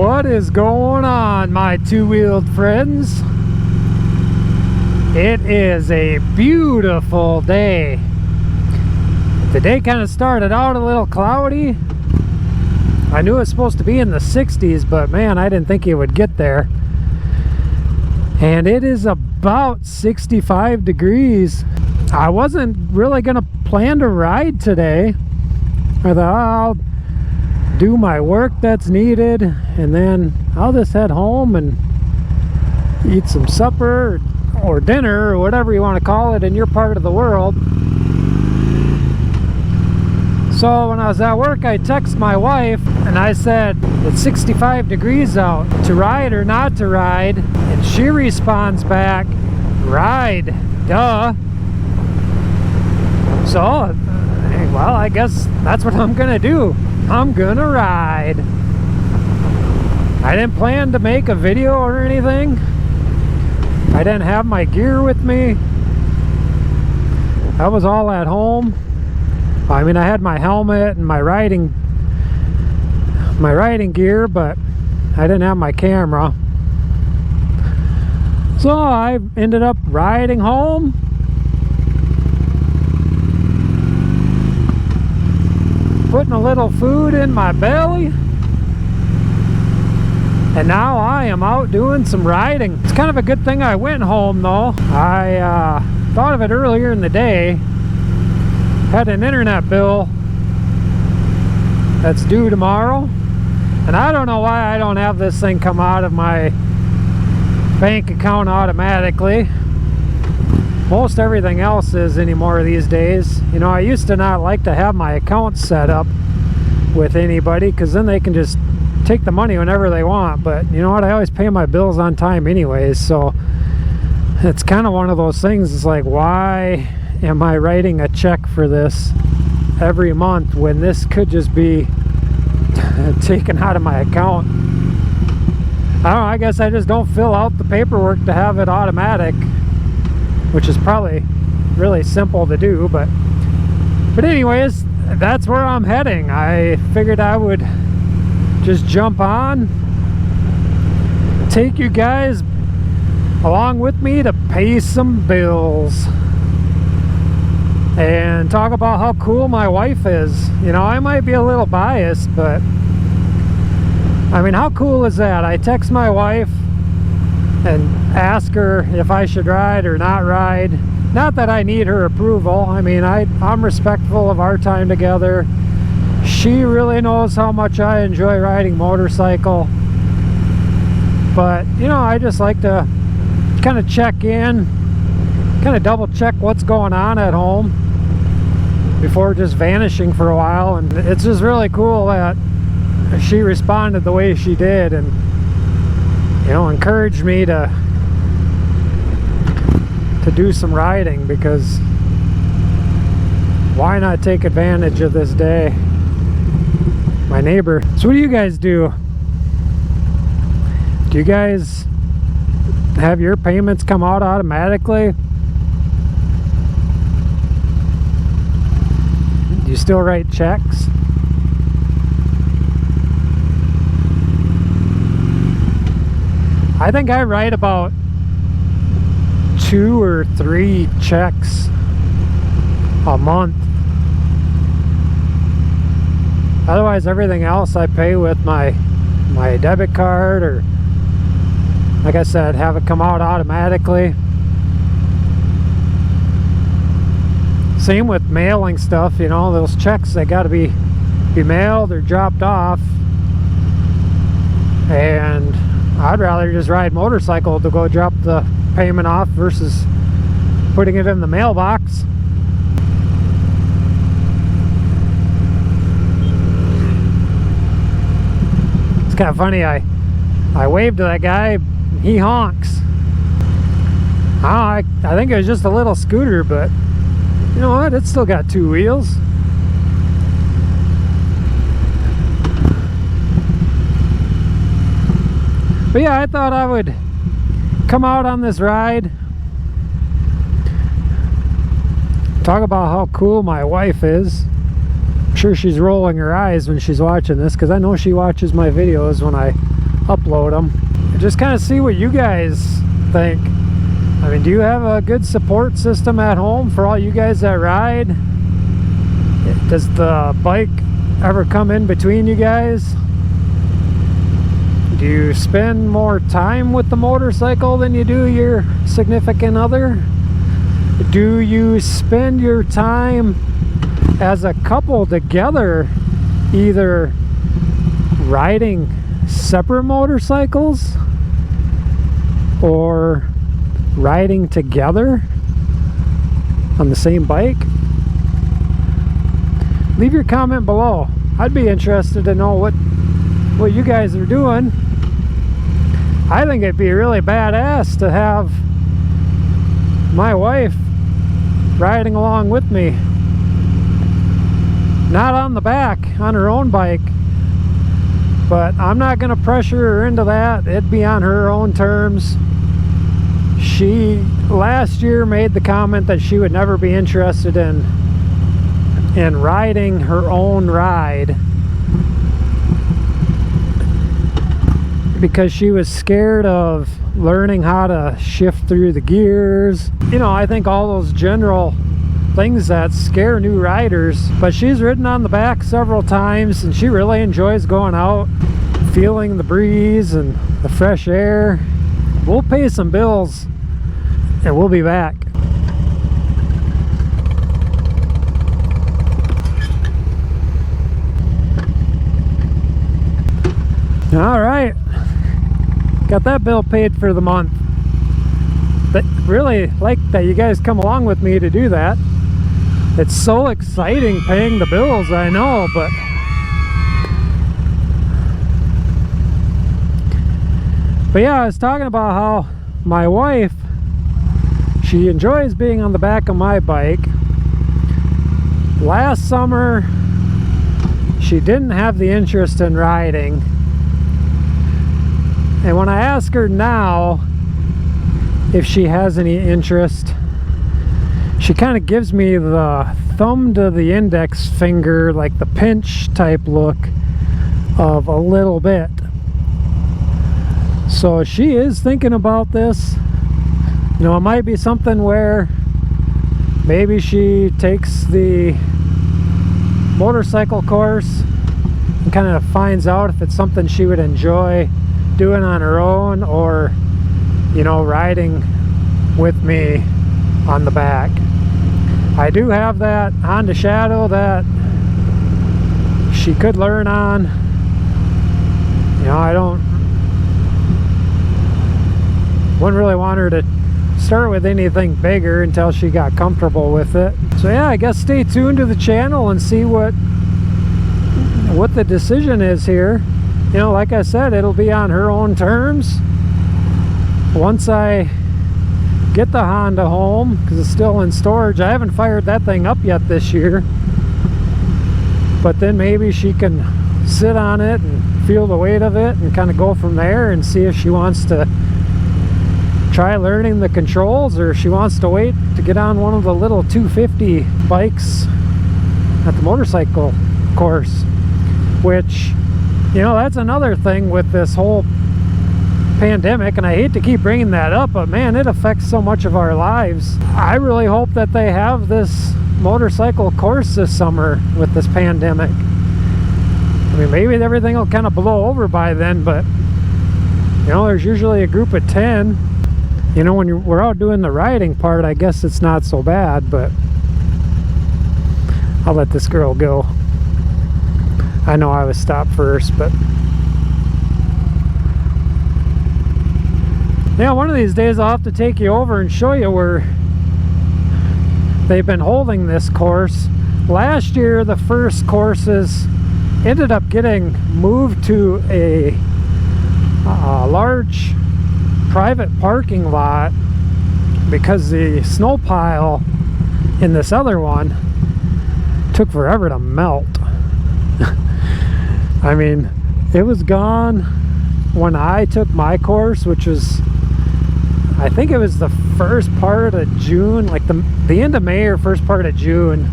What is going on, my two-wheeled friends? It is a beautiful day. The day kind of started out a little cloudy. I knew it was supposed to be in the 60s, but man, I didn't think it would get there. And it is about 65 degrees. I wasn't really gonna plan to ride today. I thought, I'll do my work that's needed and then I'll just head home and eat some supper or dinner or whatever you want to call it in your part of the world. So when I was at work, I texted my wife and I said it's 65 degrees out, to ride or not to ride, and she responds back, ride, duh. So well, I guess that's what I'm gonna do. I'm gonna ride. I didn't plan to make a video or anything. I didn't have my gear with me. I was all at home. I mean, I had my helmet and my riding gear, but I didn't have my camera. So I ended up riding home. Putting a little food in my belly, and now I am out doing some riding. It's kind of a good thing I went home though. I thought of it earlier in the day. Had an internet bill that's due tomorrow, and I don't know why I don't have this thing come out of my bank account automatically. Most everything else is anymore these days. You know, I used to not like to have my account set up with anybody because then they can just take the money whenever they want. But you know what? I always pay my bills on time anyways, so it's kind of one of those things. It's like, why am I writing a check for this every month when this could just be taken out of my account? I don't know, I guess I just don't fill out the paperwork to have it automatic, which is probably really simple to do, but anyways, that's where I'm heading. I figured I would just jump on, take you guys along with me to pay some bills and talk about how cool my wife is. You know, I might be a little biased, but I mean, how cool is that? I text my wife and ask her if I should ride or not ride. Not that I need her approval. I mean, I'm respectful of our time together. She really knows how much I enjoy riding motorcycle. But, you know, I just like to kind of check in, kind of double check what's going on at home before just vanishing for a while. And it's just really cool that she responded the way she did and, you know, encouraged me to do some riding, because why not take advantage of this day? My neighbor. So what do you guys do? Do you guys have your payments come out automatically? Do you still write checks? I think I write about 2 or 3 checks a month. Otherwise, everything else I pay with my debit card, or like I said, have it come out automatically. Same with mailing stuff, you know, those checks, they got to be mailed or dropped off. And I'd rather just ride motorcycle to go drop the payment off versus putting it in the mailbox. It's kind of funny, I waved to that guy, he honks. I think it was just a little scooter, but you know what, it's still got 2 wheels. But yeah, I thought I would come out on this ride, talk about how cool my wife is. I'm sure she's rolling her eyes when she's watching this, because I know she watches my videos when I upload them. Just kind of see what you guys think. I mean, do you have a good support system at home for all you guys that ride? Does the bike ever come in between you guys? Do you spend more time with the motorcycle than you do your significant other? Do you spend your time as a couple together either riding separate motorcycles or riding together on the same bike? Leave your comment below. I'd be interested to know what you guys are doing. I think it'd be really badass to have my wife riding along with me. Not on the back, on her own bike. But I'm not going to pressure her into that. It'd be on her own terms. She last year made the comment that she would never be interested in riding her own ride because she was scared of learning how to shift through the gears. You know, I think all those general things that scare new riders. But she's ridden on the back several times and she really enjoys going out, feeling the breeze and the fresh air. We'll pay some bills and we'll be back. All right, got that bill paid for the month. But really like that you guys come along with me to do that. It's so exciting paying the bills, I know, but yeah, I was talking about how my wife, she enjoys being on the back of my bike. Last summer, she didn't have the interest in riding. And when I ask her now if she has any interest, she kind of gives me the thumb to the index finger, like the pinch type look of a little bit. So she is thinking about this. You know, it might be something where maybe she takes the motorcycle course and kind of finds out if it's something she would enjoy doing on her own, or, you know, riding with me on the back. I do have that Honda Shadow that she could learn on. You know, wouldn't really want her to start with anything bigger until she got comfortable with it. So yeah, I guess stay tuned to the channel and see what the decision is here. You know, like I said, it'll be on her own terms. Once I get the Honda home, because it's still in storage. I haven't fired that thing up yet this year. But then maybe she can sit on it and feel the weight of it and kind of go from there and see if she wants to try learning the controls, or if she wants to wait to get on one of the little 250 bikes at the motorcycle course. Which, you know, that's another thing with this whole pandemic, and I hate to keep bringing that up, but man, it affects so much of our lives. I really hope that they have this motorcycle course this summer with this pandemic. I mean, maybe everything will kind of blow over by then, but you know, there's usually a group of 10. You know, when we're out doing the riding part, I guess it's not so bad, but I'll let this girl go. I know I was stopped first, but yeah, one of these days I'll have to take you over and show you where they've been holding this course. Last year, the first courses ended up getting moved to a large private parking lot because the snow pile in this other one took forever to melt. I mean, it was gone when I took my course, which was, I think it was the first part of June, like the end of May or first part of June.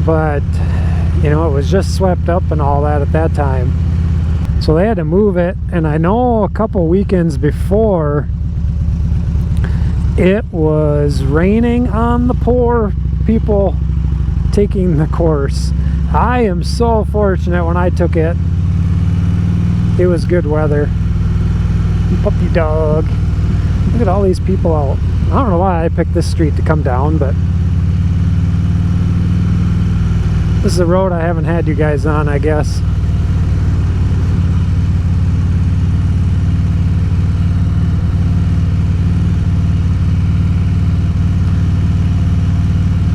But, you know, it was just swept up and all that at that time. So they had to move it, and I know a couple weekends before it was raining on the poor people taking the course. I am so fortunate when I took it. It was good weather. Puppy dog. Look at all these people out. I don't know why I picked this street to come down, but this is a road I haven't had you guys on, I guess.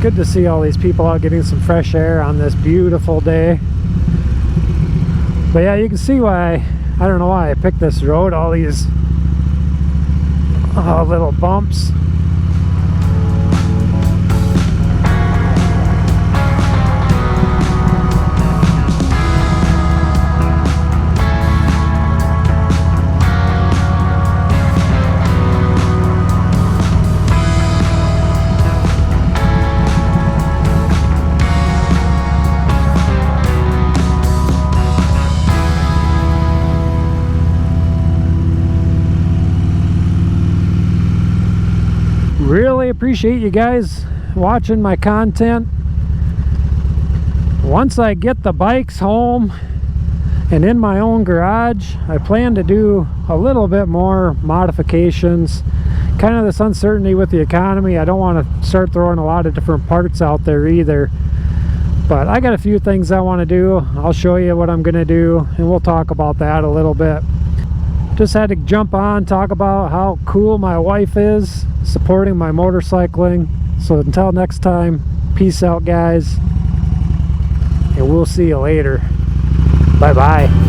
Good to see all these people out getting some fresh air on this beautiful day. But yeah, you can see why, I don't know why I picked this road, all these little bumps. Really appreciate you guys watching my content. Once I get the bikes home and in my own garage, I plan to do a little bit more modifications. Kind of this uncertainty with the economy, I don't want to start throwing a lot of different parts out there either. But I got a few things I want to do. I'll show you what I'm going to do, and we'll talk about that a little bit. Just had to jump on, talk about how cool my wife is supporting my motorcycling. So until next time, peace out guys, and we'll see you later. Bye bye.